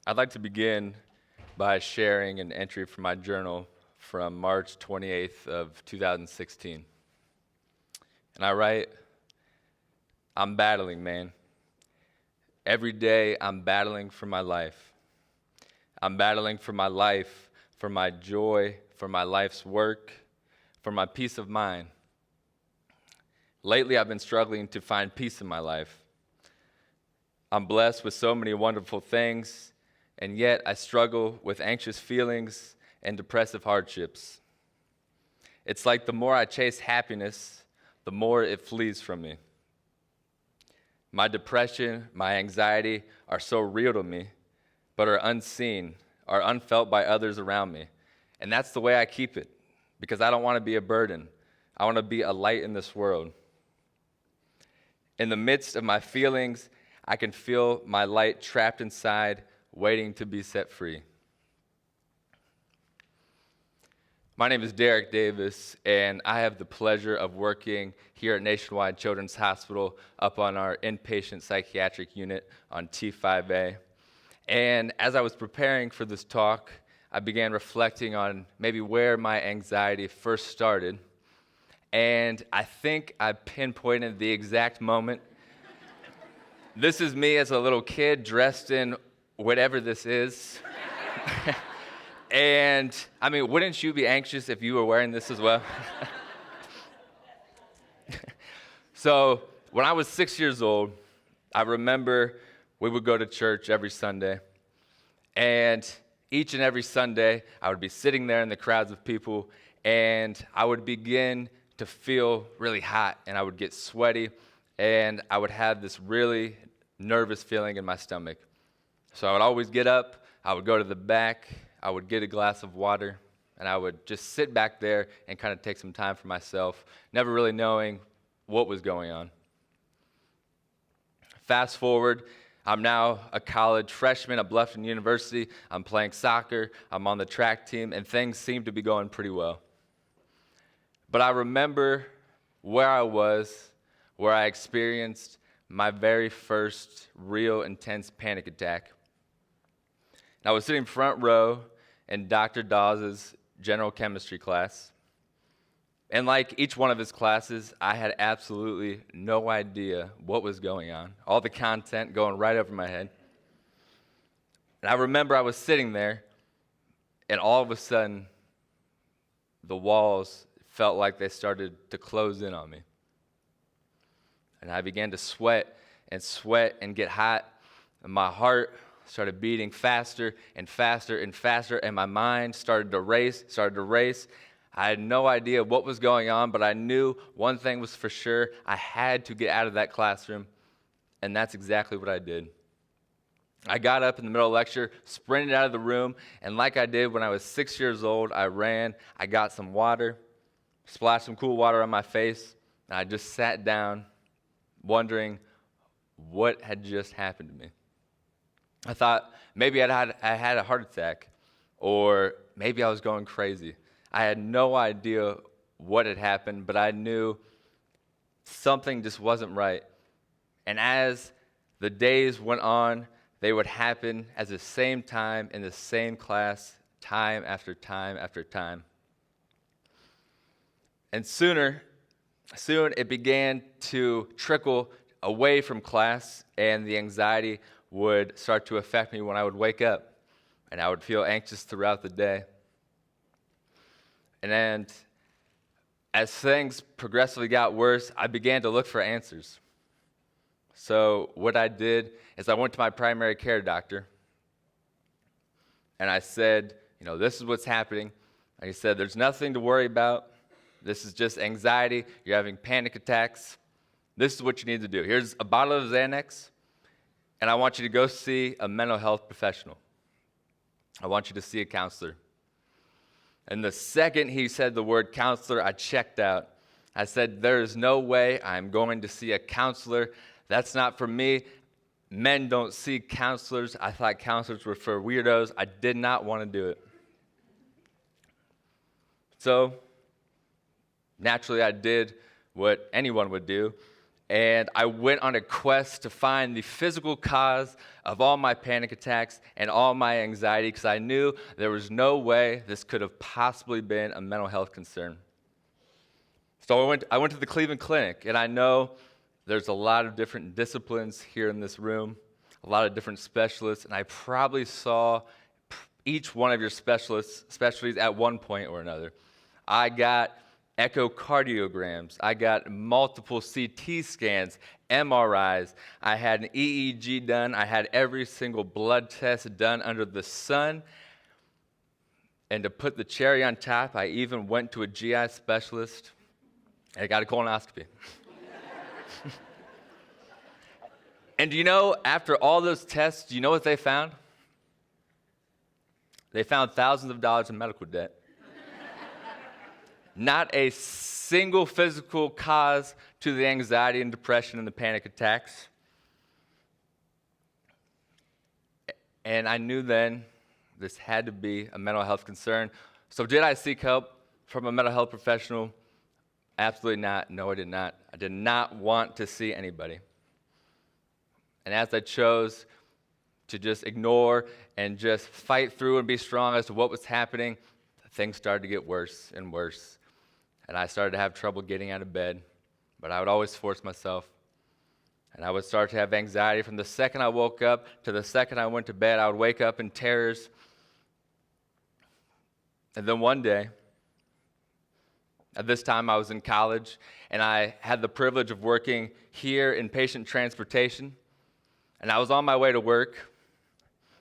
I'd like to begin by sharing an entry from my journal from March 28th of 2016. And I write, I'm battling, man. Every day I'm battling for my life. I'm battling for my life, for my joy, for my life's work, for my peace of mind. Lately I've been struggling to find peace in my life. I'm blessed with so many wonderful things, and yet I struggle with anxious feelings and depressive hardships. It's like the more I chase happiness, the more it flees from me. My depression, my anxiety are so real to me, but are unseen, are unfelt by others around me. And that's the way I keep it, because I don't want to be a burden. I want to be a light in this world. In the midst of my feelings, I can feel my light trapped inside, waiting to be set free. My name is Derek Davis, and I have the pleasure of working here at Nationwide Children's Hospital up on our inpatient psychiatric unit on T5A. And as I was preparing for this talk, I began reflecting on maybe where my anxiety first started. And I think I pinpointed the exact moment. This is me as a little kid dressed in whatever this is. And, I mean, wouldn't you be anxious if you were wearing this as well? So, when I was 6 years old, I remember we would go to church every Sunday. And each and every Sunday, I would be sitting there in the crowds of people, and I would begin to feel really hot, and I would get sweaty, and I would have this really nervous feeling in my stomach. So I would always get up, I would go to the back, I would get a glass of water, and I would just sit back there and kind of take some time for myself, never really knowing what was going on. Fast forward, I'm now a college freshman at Bluffton University. I'm playing soccer, I'm on the track team, and things seem to be going pretty well. But I remember where I was, where I experienced my very first real intense panic attack. I was sitting front row in Dr. Dawes' general chemistry class. And like each one of his classes, I had absolutely no idea what was going on. All the content going right over my head. And I remember I was sitting there, and all of a sudden, the walls felt like they started to close in on me. And I began to sweat and get hot, and my heart started beating faster and faster and faster, and my mind started to race. I had no idea what was going on, but I knew one thing was for sure. I had to get out of that classroom, and that's exactly what I did. I got up in the middle of lecture, sprinted out of the room, and like I did when I was 6 years old, I ran, I got some water, splashed some cool water on my face, and I just sat down wondering what had just happened to me. I thought maybe I had a heart attack, or maybe I was going crazy. I had no idea what had happened, but I knew something just wasn't right. And as the days went on, they would happen at the same time in the same class, time after time after time. And soon it began to trickle away from class, and the anxiety would start to affect me when I would wake up, and I would feel anxious throughout the day. And as things progressively got worse, I began to look for answers. So what I did is I went to my primary care doctor, and I said, this is what's happening. And he said, there's nothing to worry about. This is just anxiety. You're having panic attacks. This is what you need to do. Here's a bottle of Xanax, and I want you to go see a mental health professional. I want you to see a counselor. And the second he said the word counselor, I checked out. I said, there is no way I'm going to see a counselor. That's not for me. Men don't see counselors. I thought counselors were for weirdos. I did not want to do it. So, naturally, I did what anyone would do, And I went on a quest to find the physical cause of all my panic attacks and all my anxiety, because I knew there was no way this could have possibly been a mental health concern. So I went to the Cleveland Clinic, and I know there's a lot of different disciplines here in this room, a lot of different specialists, and I probably saw each one of your specialties at one point or another. I got echocardiograms. I got multiple CT scans, MRIs. I had an EEG done. I had every single blood test done under the sun. And to put the cherry on top, I even went to a GI specialist. And I got a colonoscopy. And you know, after all those tests, do you know what they found? They found thousands of dollars in medical debt. Not a single physical cause to the anxiety and depression and the panic attacks. And I knew then this had to be a mental health concern. So did I seek help from a mental health professional? Absolutely not. No, I did not. I did not want to see anybody. And as I chose to just ignore and just fight through and be strong as to what was happening, things started to get worse and worse. And I started to have trouble getting out of bed, but I would always force myself. And I would start to have anxiety from the second I woke up to the second I went to bed. I would wake up in terrors. And then one day, at this time I was in college, and I had the privilege of working here in patient transportation. And I was on my way to work.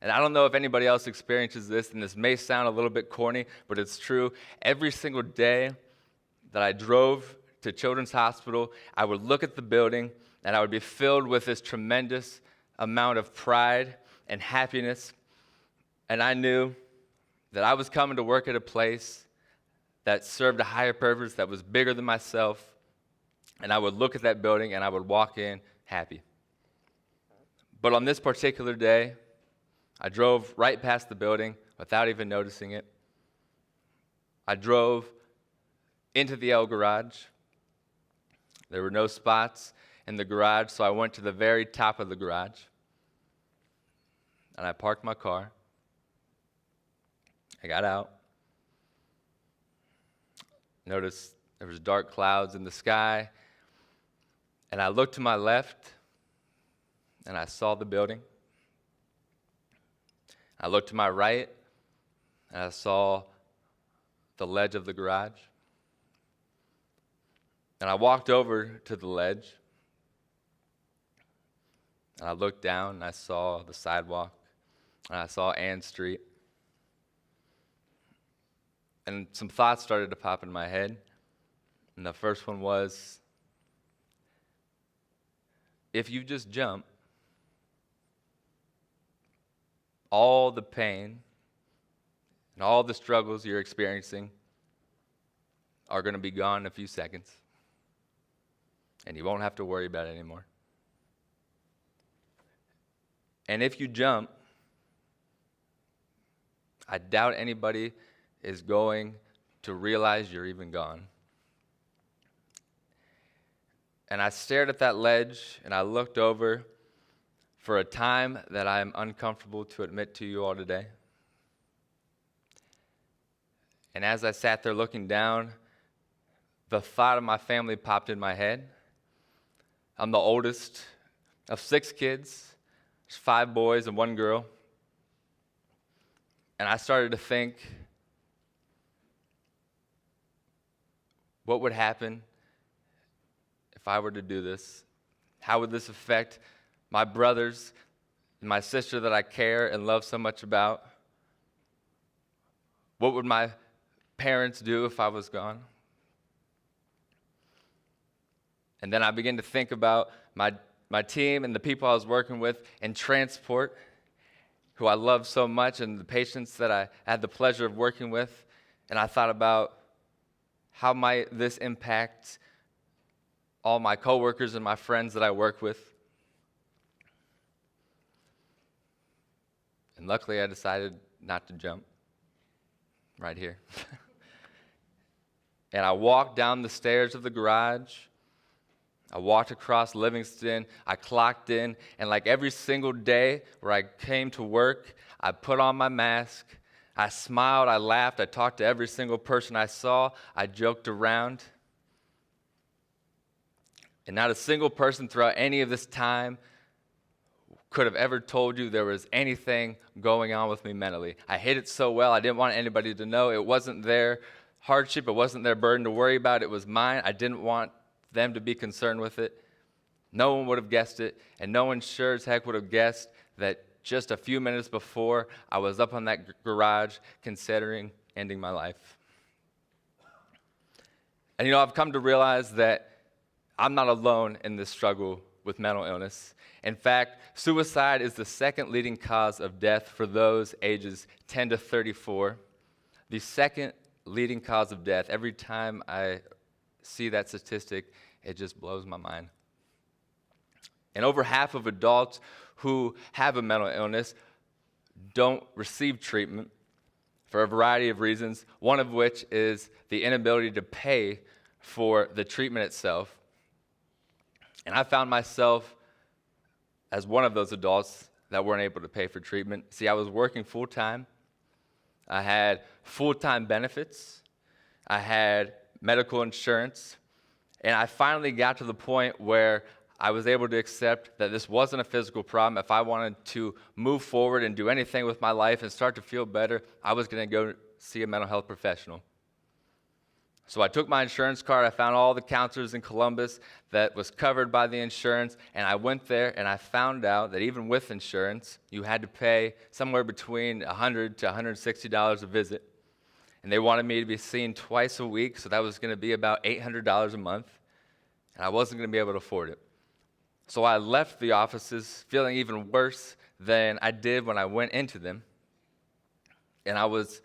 And I don't know if anybody else experiences this, and this may sound a little bit corny, but it's true. Every single day that I drove to Children's Hospital, I would look at the building, and I would be filled with this tremendous amount of pride and happiness. And I knew that I was coming to work at a place that served a higher purpose, that was bigger than myself. And I would look at that building, and I would walk in happy. But on this particular day, I drove right past the building without even noticing it. I drove into the L garage. There were no spots in the garage, so I went to the very top of the garage. And I parked my car. I got out. Noticed there was dark clouds in the sky. And I looked to my left, and I saw the building. I looked to my right, and I saw the ledge of the garage. And I walked over to the ledge, and I looked down, and I saw the sidewalk, and I saw Ann Street. And some thoughts started to pop in my head. And the first one was, if you just jump, all the pain and all the struggles you're experiencing are going to be gone in a few seconds. And you won't have to worry about it anymore. And if you jump, I doubt anybody is going to realize you're even gone. And I stared at that ledge, and I looked over for a time that I am uncomfortable to admit to you all today. And as I sat there looking down, the thought of my family popped in my head. I'm the oldest of 6 kids. There's 5 boys and 1 girl. And I started to think, what would happen if I were to do this? How would this affect my brothers and my sister that I care and love so much about? What would my parents do if I was gone? And then I began to think about my team and the people I was working with in transport, who I love so much, and the patients that I had the pleasure of working with. And I thought about, how might this impact all my coworkers and my friends that I work with? And luckily, I decided not to jump right here. And I walked down the stairs of the garage. I walked across Livingston, I clocked in, and like every single day where I came to work, I put on my mask, I smiled, I laughed, I talked to every single person I saw, I joked around. And not a single person throughout any of this time could have ever told you there was anything going on with me mentally. I hid it so well, I didn't want anybody to know. It wasn't their hardship, it wasn't their burden to worry about, it was mine. I didn't want them to be concerned with it. No one would have guessed it, and no one sure as heck would have guessed that just a few minutes before, I was up on that garage considering ending my life. And I've come to realize that I'm not alone in this struggle with mental illness. In fact, suicide is the second leading cause of death for those ages 10 to 34. The second leading cause of death. Every time I see that statistic, it just blows my mind. And over half of adults who have a mental illness don't receive treatment for a variety of reasons, one of which is the inability to pay for the treatment itself. And I found myself as one of those adults that weren't able to pay for treatment. See, I was working full-time. I had full-time benefits. I had medical insurance. And I finally got to the point where I was able to accept that this wasn't a physical problem. If I wanted to move forward and do anything with my life and start to feel better, I was going to go see a mental health professional. So I took my insurance card, I found all the counselors in Columbus that was covered by the insurance, and I went there and I found out that even with insurance, you had to pay somewhere between $100 to $160 a visit. And they wanted me to be seen twice a week, so that was going to be about $800 a month, and I wasn't going to be able to afford it. So I left the offices feeling even worse than I did when I went into them, and I was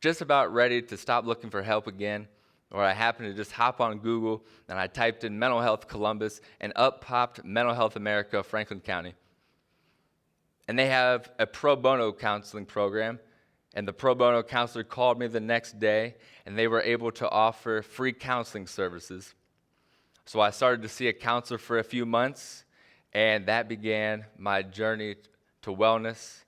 just about ready to stop looking for help again, or I happened to just hop on Google and I typed in Mental Health Columbus, and up popped Mental Health America, Franklin County. And they have a pro bono counseling program, and the pro bono counselor called me the next day, and they were able to offer free counseling services. So I started to see a counselor for a few months, and that began my journey to wellness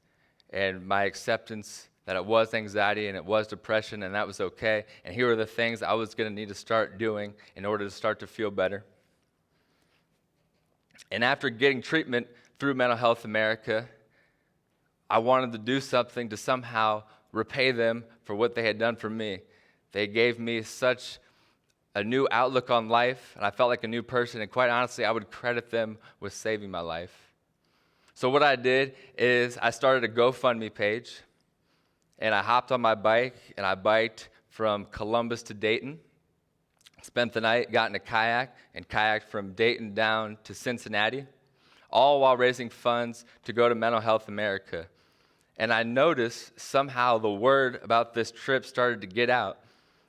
and my acceptance that it was anxiety and it was depression, and that was okay. And here were the things I was going to need to start doing in order to start to feel better. And after getting treatment through Mental Health America, I wanted to do something to somehow repay them for what they had done for me. They gave me such a new outlook on life, and I felt like a new person, and quite honestly, I would credit them with saving my life. So what I did is I started a GoFundMe page, and I hopped on my bike, and I biked from Columbus to Dayton, spent the night, got in a kayak, and kayaked from Dayton down to Cincinnati, all while raising funds to go to Mental Health America. And I noticed somehow the word about this trip started to get out,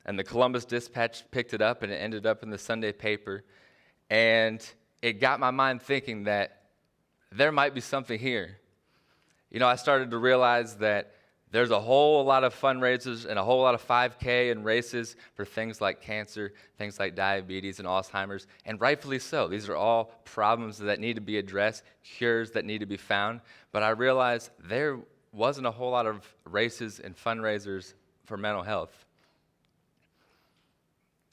and the Columbus Dispatch picked it up, and it ended up in the Sunday paper, and it got my mind thinking that there might be something here. I started to realize that there's a whole lot of fundraisers and a whole lot of 5K and races for things like cancer, things like diabetes and Alzheimer's, and rightfully so. These are all problems that need to be addressed, cures that need to be found. But I realized there wasn't a whole lot of races and fundraisers for mental health.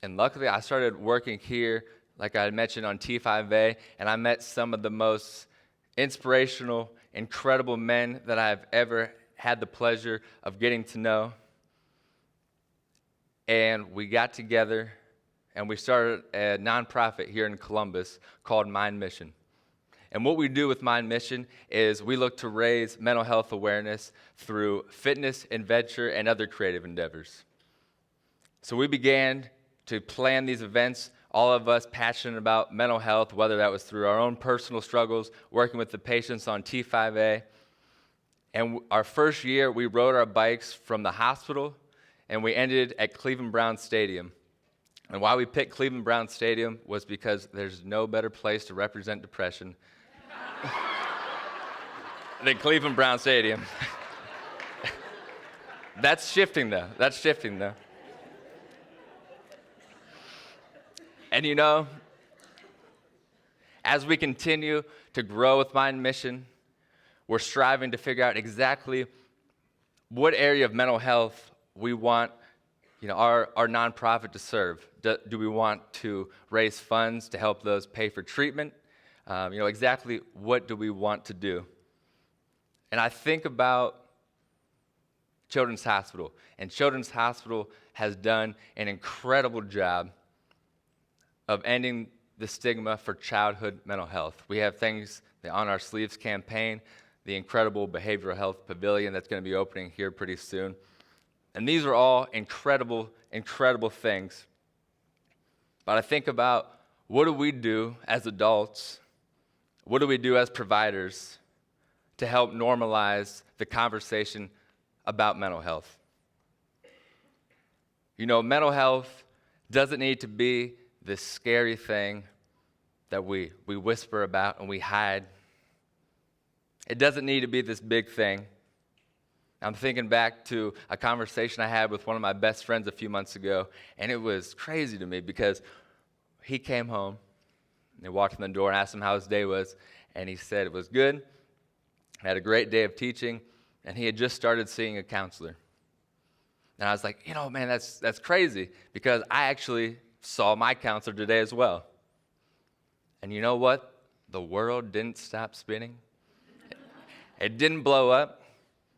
And luckily, I started working here, like I mentioned, on T5A, and I met some of the most inspirational, incredible men that I've ever had the pleasure of getting to know. And we got together and we started a nonprofit here in Columbus called Mind Mission. And what we do with Mind Mission is we look to raise mental health awareness through fitness, adventure, and other creative endeavors. So we began to plan these events, all of us passionate about mental health, whether that was through our own personal struggles, working with the patients on T5A. And our first year, we rode our bikes from the hospital, and we ended at Cleveland Browns Stadium. And why we picked Cleveland Browns Stadium was because there's no better place to represent depression than Cleveland Browns Stadium. That's shifting, though. And you know, as we continue to grow with Mind Mission, we're striving to figure out exactly what area of mental health we want our nonprofit to serve. Do we want to raise funds to help those pay for treatment? Exactly what do we want to do? And I think about Children's Hospital, and Children's Hospital has done an incredible job of ending the stigma for childhood mental health. We have things, the On Our Sleeves campaign, the incredible behavioral health pavilion that's going to be opening here pretty soon. And these are all incredible, incredible things. But I think about, what do we do as adults? What do we do as providers to help normalize the conversation about mental health? Mental health doesn't need to be this scary thing that we whisper about and we hide. It doesn't need to be this big thing. I'm thinking back to a conversation I had with one of my best friends a few months ago, and it was crazy to me because he came home, and he walked in the door and asked him how his day was, and he said it was good, had a great day of teaching, and he had just started seeing a counselor. And I was like, man, that's crazy, because I actually saw my counselor today as well. And you know what? The world didn't stop spinning. It didn't blow up.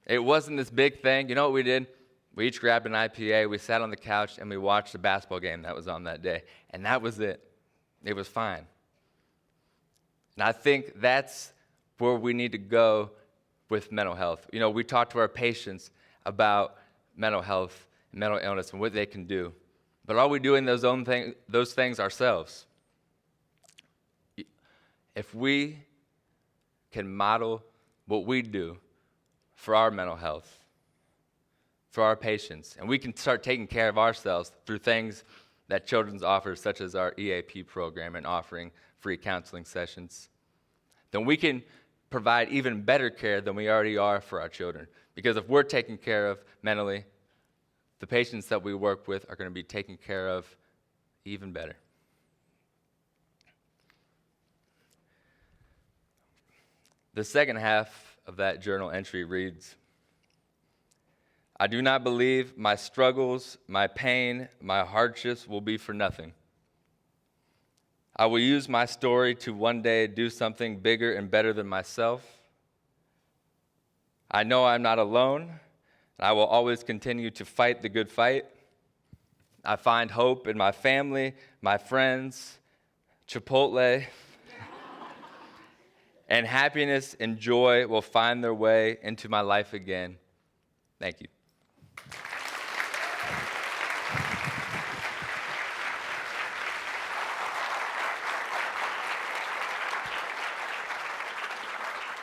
It wasn't this big thing. You know what we did? We each grabbed an IPA, we sat on the couch, and we watched the basketball game that was on that day. And that was it. It was fine. And I think that's where we need to go with mental health. We talk to our patients about mental health, mental illness, and what they can do. But are we doing those things ourselves? If we can model what we do for our mental health, for our patients, and we can start taking care of ourselves through things that Children's offers, such as our EAP program and offering free counseling sessions, then we can provide even better care than we already are for our children. Because if we're taken care of mentally, the patients that we work with are going to be taken care of even better. The second half of that journal entry reads, I do not believe my struggles, my pain, my hardships will be for nothing. I will use my story to one day do something bigger and better than myself. I know I'm not alone, and I will always continue to fight the good fight. I find hope in my family, my friends, Chipotle, and happiness and joy will find their way into my life again. Thank you.